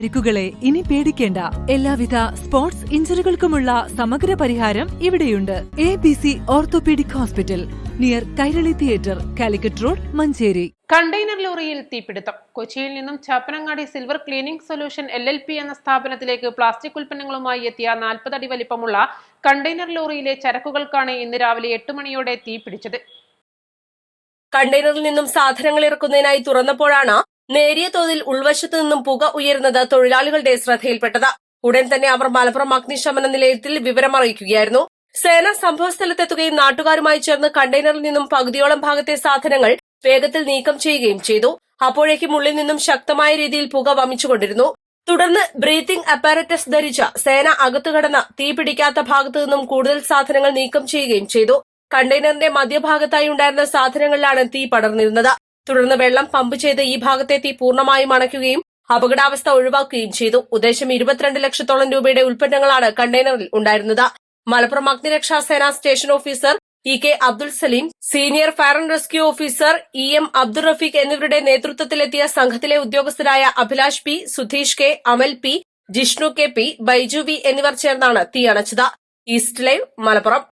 പരിക്കുകളെ ഇനി പേടിക്കേണ്ട. എല്ലാവിധ സ്പോർട്സ് ഇഞ്ചുറികൾക്കുമുള്ള സമഗ്ര പരിഹാരം ഇവിടെയുണ്ട്. ABC orthopaedic hospital, near Kairali theatre, Calicut road, Manjeri. Container ലോറിയിൽ തീപിടുത്തം. കൊച്ചിയിൽ നിന്നും Chappanangadi silver cleaning solution LLP എന്ന സ്ഥാപനത്തിലേക്ക് പ്ലാസ്റ്റിക് ഉൽപ്പന്നങ്ങളുമായി എത്തിയ 40 അടി വലിപ്പമുള്ള കണ്ടെയ്നർ ലോറിയിലെ ചരക്കുകൾക്കാണ് ഇന്ന് രാവിലെ 8 മണിയോടെ തീപിടിച്ചത്. കണ്ടെയ്നറിൽ നിന്നും സാധനങ്ങൾ ഇറക്കുന്നതിനായി തുറന്നപ്പോഴാണ് നേരിയ തോതിൽ ഉൾവശത്തു നിന്നും പുക ഉയരുന്നത് തൊഴിലാളികളുടെ ശ്രദ്ധയിൽപ്പെട്ടത്. ഉടൻ തന്നെ അവർ മലപ്പുറം അഗ്നിശമന നിലയത്തിൽ വിവരമറിയിക്കുകയായിരുന്നു. സേന സംഭവസ്ഥലത്തെത്തുകയും നാട്ടുകാരുമായി ചേർന്ന് കണ്ടെയ്നറിൽ നിന്നും പകുതിയോളം ഭാഗത്തെ സാധനങ്ങൾ വേഗത്തിൽ നീക്കം ചെയ്യുകയും ചെയ്തു. അപ്പോഴേക്കും ഉള്ളിൽ നിന്നും ശക്തമായ രീതിയിൽ പുക വമിച്ചുകൊണ്ടിരുന്നു. തുടർന്ന് ബ്രീത്തിംഗ് അപ്പാരറ്റസ് ധരിച്ച സേന അകത്തുകടന്ന് തീ പിടിക്കാത്ത ഭാഗത്തു നിന്നും കൂടുതൽ സാധനങ്ങൾ നീക്കം ചെയ്യുകയും ചെയ്തു. കണ്ടെയ്നറിന്റെ മധ്യഭാഗത്തായി ഉണ്ടായിരുന്ന സാധനങ്ങളിലാണ് തീ പടർന്നിരുന്നത്. തുടർന്ന് വെള്ളം പമ്പ് ചെയ്ത് ഈ ഭാഗത്തെ തീ പൂർണ്ണമായും അണയ്ക്കുകയും അപകടാവസ്ഥ ഒഴിവാക്കുകയും ചെയ്തു. ഉദ്ദേശം 22 ലക്ഷത്തോളം രൂപയുടെ ഉൽപ്പന്നങ്ങളാണ് കണ്ടെയ്നറിൽ ഉണ്ടായിരുന്നത്. മലപ്പുറം അഗ്നിരക്ഷാ സേന station officer EK Abdul Saleem, senior fire and rescue officer EM Abdul Rafeeq എന്നിവരുടെ നേതൃത്വത്തിലെത്തിയ സംഘത്തിലെ ഉദ്യോഗസ്ഥരായ അഭിലാഷ് P, സുധീഷ് K, അമൽ P, Jishnu KP, Baiju V എന്നിവർ ചേർന്നാണ് തീ അണച്ചത്. East live, Malappuram.